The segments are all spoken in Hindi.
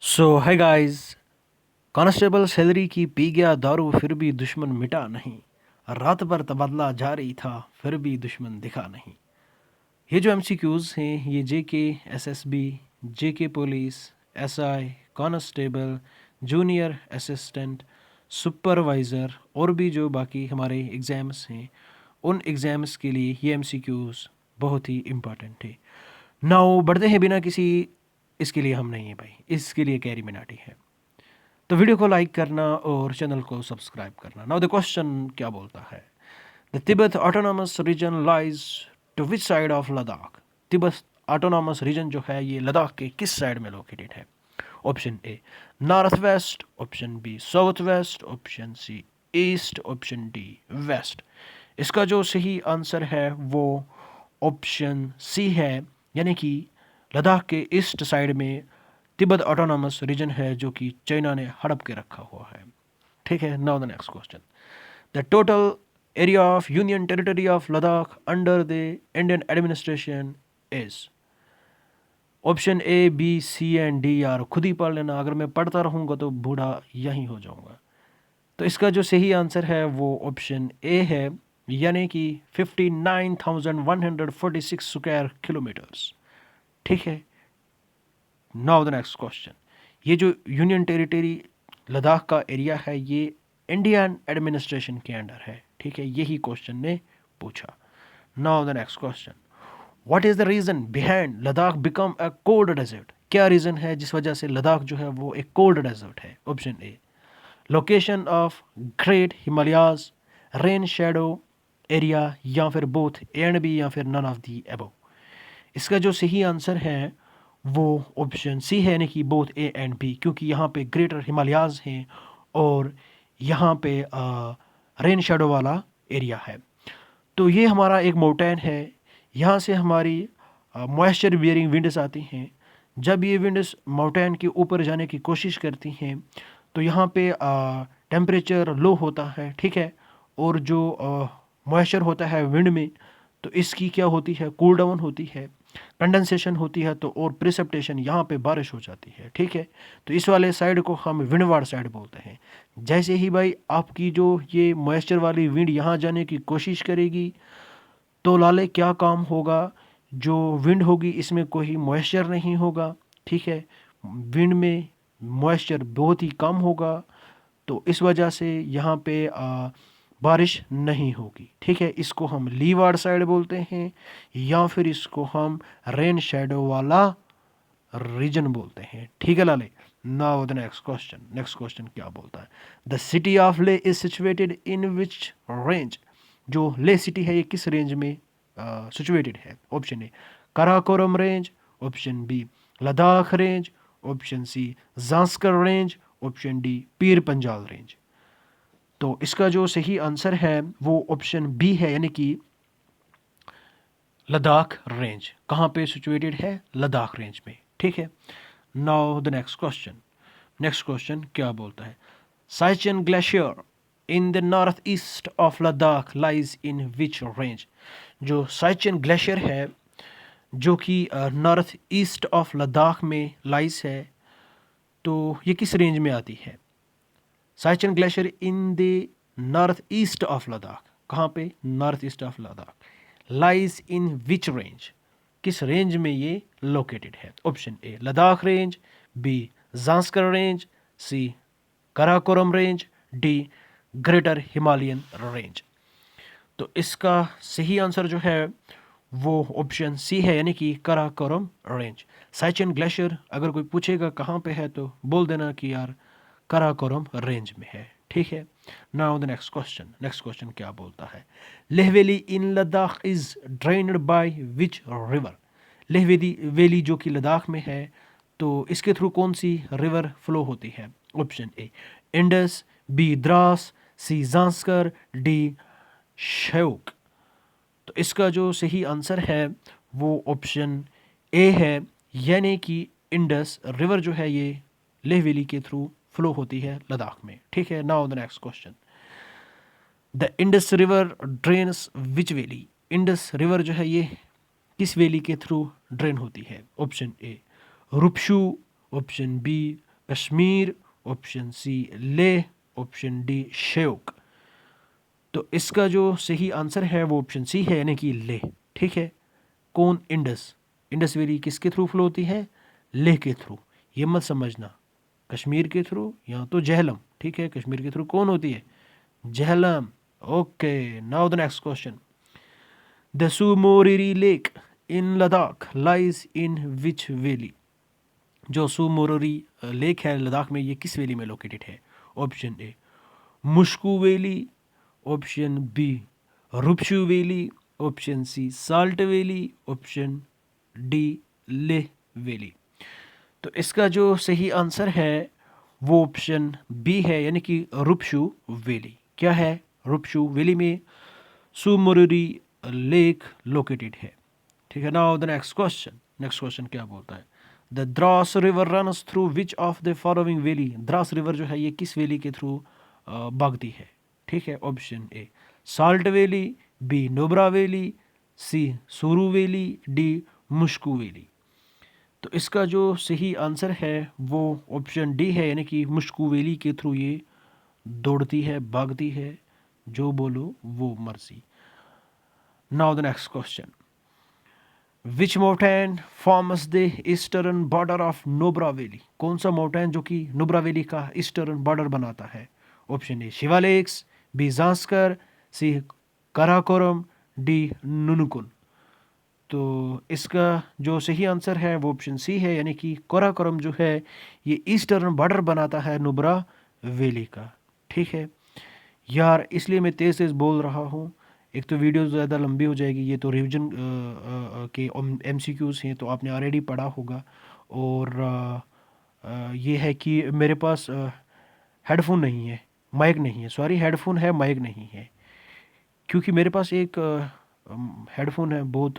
सो हाय गाइस। कांस्टेबल सैलरी की पी गया दारू फिर भी दुश्मन मिटा नहीं। रात भर तबादला जारी था फिर भी दुश्मन दिखा नहीं। ये जो एमसीक्यूज हैं ये JK, SSB, JK police, SI, constable, junior assistant, supervisor और भी जो बाकी हमारे एग्ज़ाम्स हैं उन एग्ज़ाम्स के लिए ये एमसीक्यूज बहुत ही इम्पोर्टेंट है। नाउ बढ़ते हैं बिना किसी, इसके लिए हम नहीं है भाई, इसके लिए कैरी मिनाटी है। तो वीडियो को लाइक करना और चैनल को सब्सक्राइब करना। नाउ द क्वेश्चन क्या बोलता है, the Tibet autonomous region lies to which side of Ladakh. Tibet autonomous region जो है ये लद्दाख के किस साइड में लोकेटेड है? Option A north west, option B south west, option C east, option D west. इसका जो सही आंसर है वो ऑप्शन सी है, यानी कि लद्दाख के ईस्ट साइड में तिब्बत ऑटोनॉमस रीजन है जो कि चाइना ने हड़प के रखा हुआ है। ठीक है, now the next question, the total area of union territory of Ladakh under the Indian administration is. Option A, B, C and D. यार खुद ही पढ़ लेना, अगर मैं पढ़ता रहूँगा तो बूढ़ा यहीं हो जाऊँगा। तो इसका जो सही आंसर है वो ऑप्शन ए है, यानी कि 59,146 स्क्वायर किलोमीटर्स। ठीक है, नाउ द नेक्स्ट क्वेश्चन, ये जो यूनियन टेरिटरी लद्दाख का एरिया है ये इंडियन एडमिनिस्ट्रेशन के अंडर है। ठीक है, यही क्वेश्चन ने पूछा। Now the next question, what is the reason behind Ladakh become a cold desert. क्या रीजन है जिस वजह से लद्दाख जो है वो एक कोल्ड डेजर्ट है? Option A location of great Himalayas, rain shadow area, या फिर बोथ ए एंड बी, या फिर नन ऑफ दी अबव। इसका जो सही आंसर है वो ऑप्शन सी है, यानी कि बोथ ए एंड बी, क्योंकि यहाँ पे ग्रेटर हिमालयाज हैं और यहाँ पे रेन शेडो वाला एरिया है। तो ये हमारा एक माउंटेन है, यहाँ से हमारी मॉइस्चर बियरिंग विंड्स आती हैं। जब ये विंड्स माउंटेन के ऊपर जाने की कोशिश करती हैं तो यहाँ पे टेम्परेचर लो होता है। ठीक है, और जो मॉइस्चर होता है विंड में, तो इसकी क्या होती है, कूल डाउन होती है, कंडेंसेशन होती है, तो और प्रिसिपिटेशन, यहाँ पे बारिश हो जाती है। ठीक है, तो इस वाले साइड को हम विंडवार्ड साइड बोलते हैं। जैसे ही भाई आपकी जो ये मॉइस्चर वाली विंड यहाँ जाने की कोशिश करेगी तो लाले क्या काम होगा, जो विंड होगी इसमें कोई मॉइस्चर नहीं होगा। ठीक है, विंड में मॉइस्चर बहुत ही कम होगा, तो इस वजह से यहाँ पे बारिश नहीं होगी। ठीक है, इसको हम लीवार्ड साइड बोलते हैं, या फिर इसको हम रेन शेडो वाला रीजन बोलते हैं। ठीक है लाले, नाउ द नेक्स्ट क्वेश्चन क्या बोलता है, द सिटी ऑफ ले is situated in which range. जो ले सिटी है ये किस रेंज में सिचुएटेड है? Option A Karakoram range, option B Ladakh range, option C Zanskar range, option D Pir Panjal range. तो इसका जो सही आंसर है वो ऑप्शन बी है, यानी कि लद्दाख रेंज। कहाँ पे सिचुएटेड है? लद्दाख रेंज में। ठीक है, नाउ द नेक्स्ट क्वेश्चन क्या बोलता है, Siachen glacier in the north east of Ladakh lies in which range. जो साइचन ग्लेशियर है जो कि नॉर्थ ईस्ट ऑफ लद्दाख में लाइज है, तो ये किस रेंज में आती है? Siachen glacier in the north east of Ladakh, कहाँ पे? North east of Ladakh, lies in which range, किस रेंज में ये लोकेटेड है? Option A Ladakh range, B Zanskar range, C Karakoram range, D greater Himalayan range. तो इसका सही आंसर जो है वो ऑप्शन सी है, यानी कि काराकोरम रेंज। साइचन ग्लेशियर अगर कोई पूछेगा कहाँ पे है तो बोल देना कि यार काराकोरम रेंज में है। ठीक है, नाउ द नेक्स्ट क्वेश्चन क्या बोलता है, Leh valley in Ladakh is drained by which river. Leh valley जो कि लद्दाख में है, तो इसके थ्रू कौन सी रिवर फ्लो होती है? Option A Indus, B Dras, C Zanskar, D Shyok. तो इसका जो सही आंसर है वो ऑप्शन ए है, यानी कि इंडस रिवर जो है ये लेह वैली के थ्रू फ्लो होती है लद्दाख में। ठीक है, now the next question, the Indus river drains which valley. Indus river जो है ये किस वैली के थ्रू ड्रेन होती है? Option A Rupshu, option B Kashmir, option C Leh, option D Shyok. तो इसका जो सही आंसर है वो ऑप्शन सी है, यानी कि लेह। ठीक है, कौन? इंडस। इंडस वैली किसके थ्रू फ्लो होती है? लेह के थ्रू। ये मत समझना कश्मीर के थ्रू या तो जहलम। ठीक है, कश्मीर के थ्रू कौन होती है? Jhelum. Okay, now the next question. The Tsomoriri lake in Ladakh lies in which valley? जो सुमोरिरी लेक है लद्दाख में, ये किस वैली में लोकेटेड है? Option A Mushkoh valley, option B Rupshu valley, option C salt valley, option D Leh valley. तो इसका जो सही आंसर है वो ऑप्शन बी है, यानी कि रुपशू वैली। क्या है? रुपशू वैली में सुमोरिरी लेक लोकेटेड है। ठीक है, now the next question. Next question क्या बोलता है? The Dras river runs through which of the following valley? Dras river जो है ये किस वैली के थ्रू भागती है? ठीक है, option A salt valley, B Nubra valley, C Suru valley, D मुश्कू valley. तो इसका जो सही आंसर है वो ऑप्शन डी है, यानी कि मुश्कू वैली के थ्रू ये दौड़ती है, भागती है। जो बोलो वो मर्जी। Now the next question. Which mountain forms the eastern border of Nubra valley? कौन सा माउंटेन जो कि नुब्रा वैली का ईस्टर्न बॉर्डर बनाता है? Option A Shivaliks, B Zanskar, C Karakoram, D Nunkun. तो इसका जो सही आंसर है वो ऑप्शन सी है, यानी कि काराकोरम जो है ये ईस्टर्न बॉर्डर बनाता है नुब्रा वैली का। ठीक है यार, इसलिए मैं तेज़ तेज़ बोल रहा हूँ। एक तो वीडियो ज़्यादा लंबी हो जाएगी, ये तो रिवीजन के एमसीक्यूज़ हैं तो आपने ऑलरेडी पढ़ा होगा। और ये है कि मेरे पास हेडफोन नहीं है, माइक नहीं है। सॉरी, हेडफोन है, माइक नहीं है। क्योंकि मेरे पास एक हेडफोन है, बहुत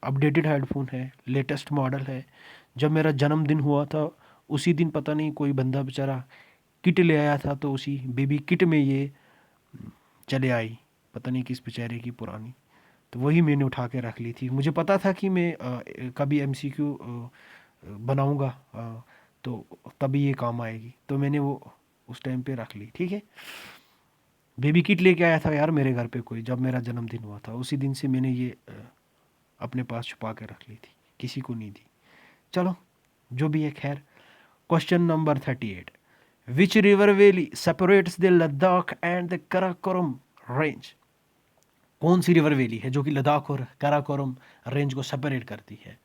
अपडेटेड हेडफोन है, लेटेस्ट मॉडल है। जब मेरा जन्मदिन हुआ था उसी दिन पता नहीं कोई बंदा बेचारा किट ले आया था, तो उसी बेबी किट में ये चले आई, पता नहीं किस बेचारे की पुरानी। तो वही मैंने उठा के रख ली थी। मुझे पता था कि मैं कभी एमसीक्यू बनाऊंगा, तो तभी ये काम आएगी, तो मैंने वो उस टाइम पे रख ली। ठीक है, बेबी किट लेके आया था यार मेरे घर पे कोई, जब मेरा जन्मदिन हुआ था उसी दिन से मैंने ये अपने पास छुपा के रख ली थी, किसी को नहीं दी। चलो जो भी है, खैर। Question number 38। Which river valley separates the Ladakh and the Karakoram range? कौन सी रिवर वैली है जो कि लद्दाख और काराकोरम रेंज को सेपरेट करती है?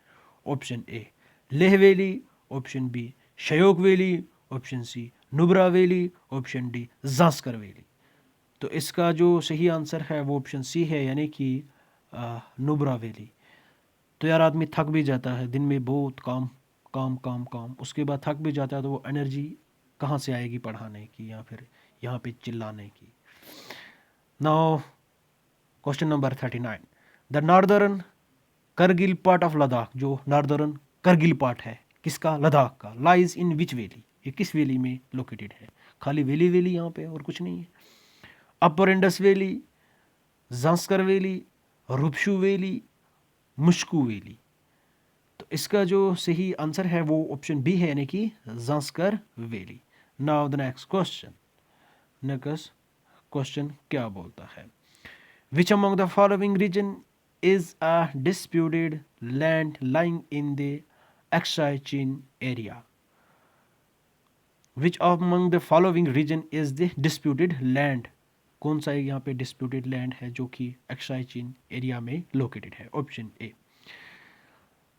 Option A Leh valley, option B Shyok valley, option C Nubra valley, option D Zanskar valley. तो इसका जो सही आंसर है वो ऑप्शन सी है, यानी कि नुब्रा वैली। तो यार आदमी थक भी जाता है दिन में, बहुत काम काम काम काम, उसके बाद थक भी जाता है, तो वो एनर्जी कहाँ से आएगी पढ़ाने की या फिर यहाँ पे चिल्लाने की? Now question number 39। The northern Kargil part of Ladakh, जो नॉर्दर्न करगिल पार्ट है किसका? लद्दाख का। Lies in which valley? ये किस वैली में लोकेटेड है? खाली वैली वैली यहाँ पे, और कुछ नहीं है। Upper Indus valley, Zanskar valley, Rupshu valley, Mushkoh valley. तो इसका जो सही आंसर है वो ऑप्शन बी है, यानी कि Zanskar valley. Now the next question. Next question क्या बोलता है? Which among the following region is a disputed land lying in the Aksai Chin area? Which among the following region is the disputed land? कौन सा यहाँ पे डिस्प्यूटेड लैंड है जो कि एक्साई चीन एरिया में लोकेटेड है? Option A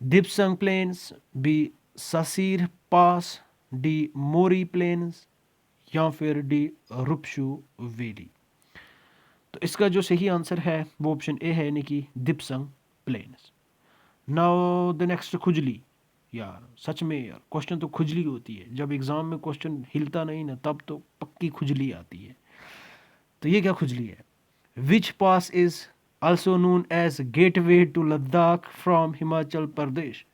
Depsang plains, B Sasser pass, D More plains, या फिर डी रुपशू वैली। तो इसका जो सही आंसर है वो ऑप्शन ए है, यानी कि दिप्संग प्लेन्स। नाउ द नेक्स्ट खुजली। यार सच में यार, क्वेश्चन तो खुजली होती है जब एग्जाम में क्वेश्चन हिलता नहीं ना, तब तो पक्की खुजली आती है। तो ये क्या खुजली है? Which pass is also known as gateway to Ladakh from Himachal Pradesh?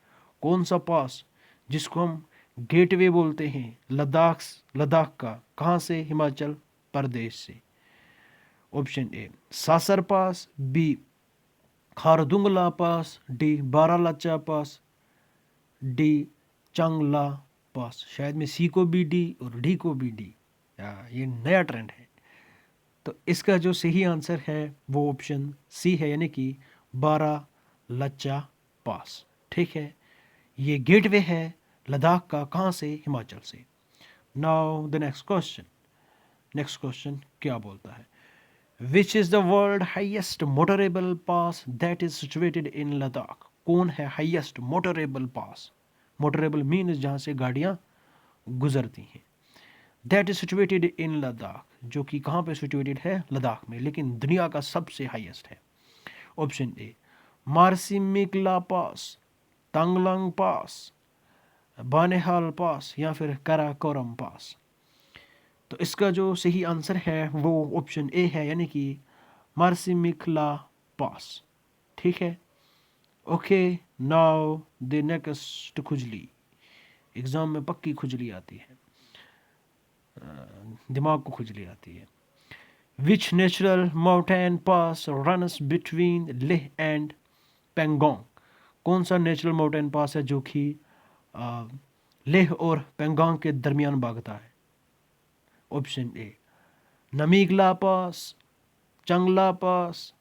कौन सा पास जिसको हम गेटवे बोलते हैं लद्दाख का, कहाँ से? हिमाचल प्रदेश से। Option A Sasser pass, B Khardungla pass, D Baralacha pass, D Changla pass. शायद में सी को भी डी और डी को भी डी, ये नया ट्रेंड है। तो इसका जो सही आंसर है वो ऑप्शन सी है, यानी कि बारा लच्चा पास। ठीक है, ये गेटवे है लद्दाख का, कहाँ से? हिमाचल से। Now the next question. Next question क्या बोलता है? Which is the world highest motorable pass that is situated in Ladakh? कौन है highest motorable pass? Motorable means जहाँ से गाड़ियाँ गुजरती हैं। That is situated in Ladakh, जो कि कहाँ पे सिचुएटेड है? लद्दाख में, लेकिन दुनिया का सबसे हाईएस्ट है। ऑप्शन ए मार्सिमिकला पास, तांगलांग पास, बानेहाल पास, या फिर काराकोरम पास। तो इसका जो सही आंसर है वो ऑप्शन ए है, यानी कि मार्सिमिकला पास। ठीक है, ओके। नाउ द नेक्स्ट खुजली। एग्जाम में पक्की खुजली आती है, दिमाग को खुजली आती है। विच natural mountain pass runs between Leh and Pangong? कौन सा नेचुरल माउंटेन पास है जो कि लेह और पेंगोंग के दरमियान भागता है? ऑप्शन ए नमीगला पास, चंगला पास,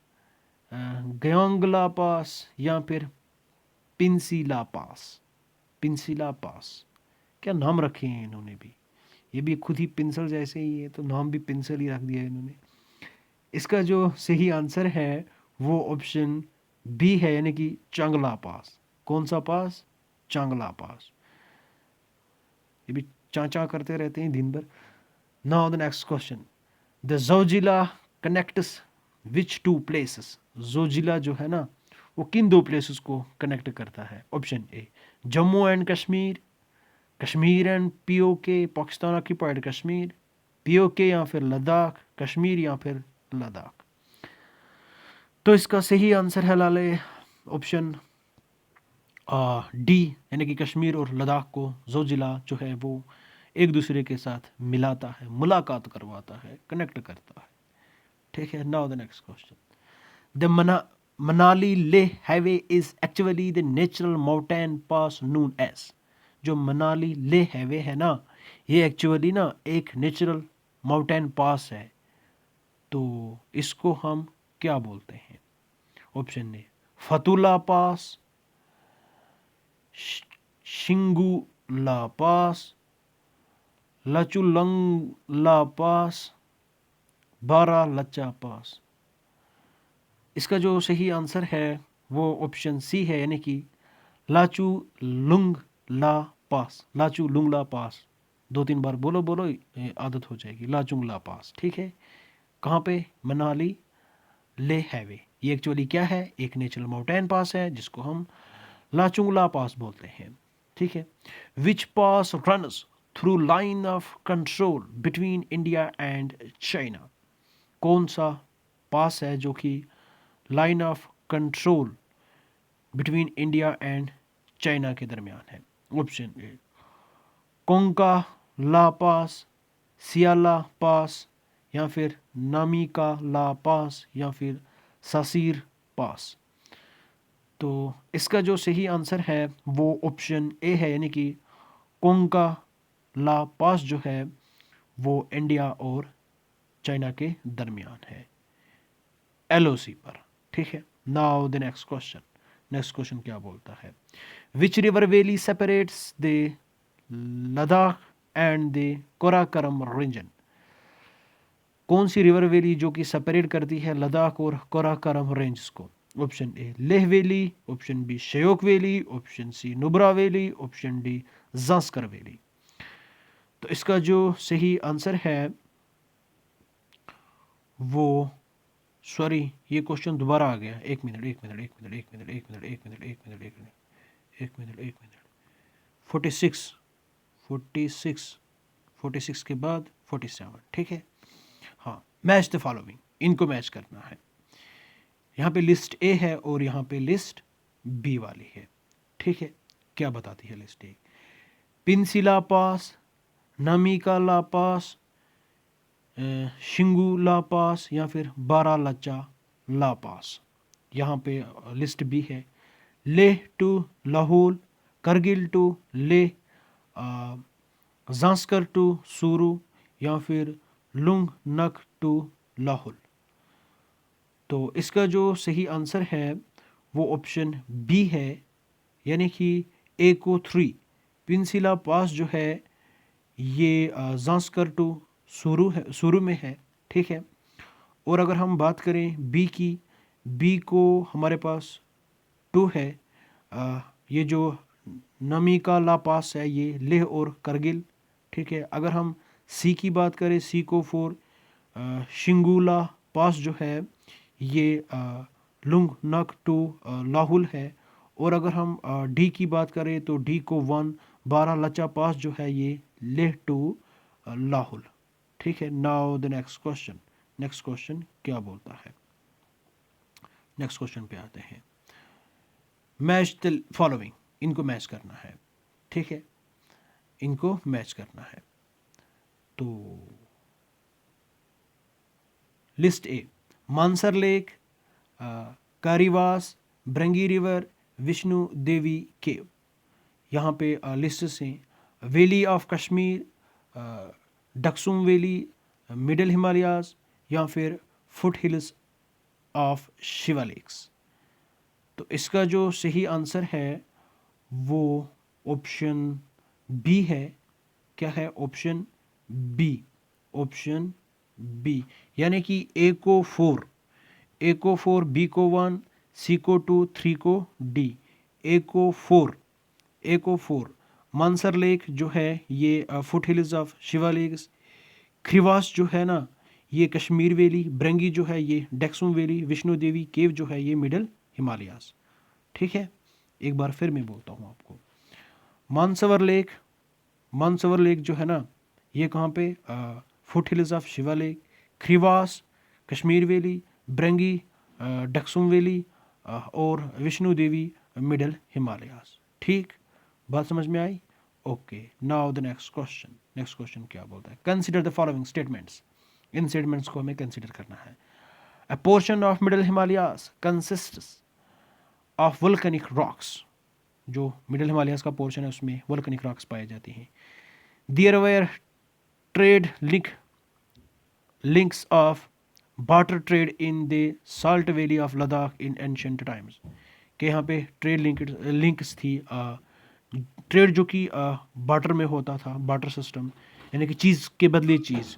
गयोंगला पास, या फिर पिंसीला पास। पिंसीला पास, क्या नाम रखे हैं इन्होंने भी, ये भी खुद ही पिंसल जैसे ही है, तो नाम भी पिंसल ही रख दिया है इन्होंने। इसका जो सही आंसर है वो ऑप्शन बी है, यानी कि चांगला पास। कौन सा पास? चांगला पास। ये भी चाचा करते रहते हैं दिन भर। Now the next question. The Zojila connects which two places? Zojila जो है ना, वो किन दो प्लेसेस को कनेक्ट करता है? Option A Jammu and Kashmir, Kashmir and PoK, Pakistan occupied Kashmir, PoK या फिर लद्दाख, कश्मीर या फिर लद्दाख। तो इसका सही आंसर है लाले ऑप्शन डी, यानी कि कश्मीर और लद्दाख को जोजिला जो है वो एक दूसरे के साथ मिलाता है, मुलाकात करवाता है, कनेक्ट करता है। ठीक है, now the next question. The Manali Leh highway is actually the natural mountain pass known? जो मनाली लेह हाईवे है ना, ये एक्चुअली ना एक नेचुरल माउंटेन पास है। तो इसको हम क्या बोलते हैं? ऑप्शन ए फतुला पास, शिंगुला पास, लचुलंगला पास, बारा लच्चा पास। इसका जो सही आंसर है वो ऑप्शन सी है, यानी कि लाचू लुंगला पास। लाचू लुंगला पास, 2-3 बार बोलो बोलो, आदत हो जाएगी। लाचुंगला पास। ठीक है, कहाँ पे? मनाली ले हाईवे। ये एक्चुअली क्या है? एक नेचुरल माउंटेन पास है जिसको हम लाचुंगला पास बोलते हैं। ठीक है, which pass runs through line of control between India and China? कौन सा पास है जो कि line of control between India and China के दरमियान है? ऑप्शन ए कोंका ला पास, सियाला पास, या फिर नामिका ला पास, या फिर सासीर पास। तो इसका जो सही आंसर है वो ऑप्शन ए है, यानी कि कोंका ला पास जो है वो इंडिया और चाइना के दरमियान है, एलओसी पर। ठीक है, now the next question. Next question क्या बोलता है? Which river valley separates the Ladakh and the Karakoram region? कौन सी रिवर वैली जो कि सेपरेट करती है लद्दाख और कोराकरम रेंज को? Option A Leh valley, option B Shyok valley, option C Nubra valley, option D Zanskar valley. तो इसका जो सही आंसर है वो, सॉरी ये क्वेश्चन दोबारा आ गया। एक मिनट 46 के बाद 47। ठीक है, हाँ, मैच द फॉलोइंग, इनको मैच करना है। यहाँ पे लिस्ट ए है और यहाँ पे लिस्ट बी वाली है। ठीक है, क्या बताती है लिस्ट ए? पिंसिला पास, नामिका ला पास, शिंगू ला पास, या फिर बारा लच्चा ला पास। यहाँ पे लिस्ट बी है Leh to Lahaul, Kargil to Leh, Zanskar to Suru या फिर लुंग नक टू लाहौल। तो इसका जो सही आंसर है वो ऑप्शन बी है, यानी कि एको 3 पेंसिला पास जो है ये जांस्कर टू सूरू है, सूरू में है। ठीक है। और अगर हम बात करें बी की, बी को हमारे पास 2 है। ये जो नमी का ला पास है ये लेह और करगिल। ठीक है। अगर हम सी की बात करें, सी को 4 शिंगुला पास जो है ये लुंग नक टू लाहुल है। और अगर हम डी की बात करें तो डी को 1 बारह लचा पास जो है ये लेह टू लाहुल। ठीक है। Now the next question, next question क्या बोलता है। नेक्स्ट क्वेश्चन पे आते हैं। मैच द फॉलोइंग, इनको मैच करना है। ठीक है, इनको मैच करना है। तो list A, Mansar lake, Karewas, Brengi river, Vishnu Devi cave. यहाँ पे लिस्ट्स हैं। Valley of Kashmir, Daksum valley, middle Himalayas या फिर foot hills of Shivaliks. तो इसका जो सही आंसर है वो ऑप्शन बी है। क्या है? ऑप्शन बी, ऑप्शन बी, यानी कि ए को 4, ए को 4, बी को 1, सी को 2, 3 को डी। ए को 4, ए को 4 मानसर लेक जो है ये foot hills of Shivaliks, Karewas जो है ना ये कश्मीर वैली, ब्रंगी जो है ये डेक्सुम वैली, विष्णु देवी केव जो है ये मिडल हिमालयास। ठीक है, एक बार फिर मैं बोलता हूँ आपको। मानसवर लेक, मानसवर लेक जो है ना ये कहाँ पे? Foot hills of Shivaliks, Karewas Kashmir valley, Brengi Daksum valley और विष्णु देवी मिडल हिमालयास। ठीक, बात समझ में आई? Okay, now the next question. Next question क्या बोलता है? Consider the following statements. इन स्टेटमेंट्स को हमें कंसिडर करना है। A portion of middle Himalayas consists of volcanic rocks. जो मिडल हिमालयास का पोर्शन है उसमें वोल्केनिक रॉक्स पाए जाते हैं। There were trade links of barter trade in the salt valley of Ladakh in ancient times। के यहाँ पे ट्रेड लिंक्स थी, ट्रेड जो कि बार्टर में होता था, बार्टर सिस्टम, यानी कि चीज़ के बदले चीज़,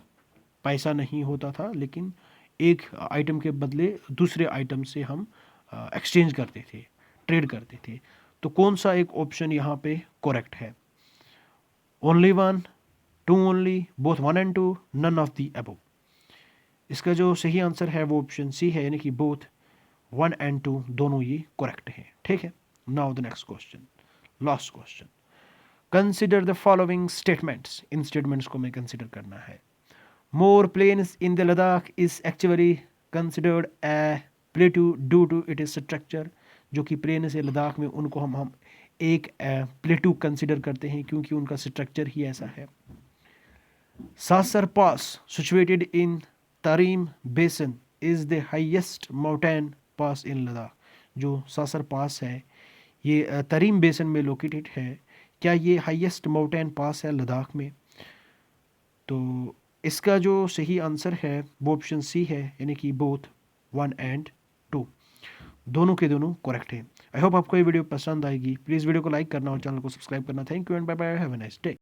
पैसा नहीं होता था लेकिन एक आइटम के बदले दूसरे आइटम से हम एक्सचेंज करते थे, ट्रेड करते थे। तो कौन सा एक ऑप्शन यहाँ पे करेक्ट है? Only 1, 2 only, both 1 and 2, none of the above. इसका जो सही आंसर है वो ऑप्शन सी है, यानी कि बोथ 1 and 2 दोनों ये करेक्ट है। ठीक है। Now the next question, last question. Consider the following statements. इन स्टेटमेंट्स को मैं कंसिडर करना है। More plains in the Ladakh is actually considered a plateau due to it is structure. जो कि प्लेन है लद्दाख में उनको हम एक प्लेटू कंसिडर करते हैं क्योंकि उनका स्ट्रक्चर ही ऐसा है। सासर पास situated in Tarim basin is the highest mountain pass in Ladakh. जो सासर पास है ये तारीम बेसन में लोकेटेड है। क्या ये हाईएस्ट माउंटेन पास है लद्दाख में? तो इसका जो सही आंसर है वो ऑप्शन सी है, यानी कि बोथ 1 and 2 दोनों के दोनों करेक्ट है। आई होप आपको ये वीडियो पसंद आएगी। प्लीज़ वीडियो को लाइक करना और चैनल को सब्सक्राइब करना। Thank you and bye bye, have a nice day.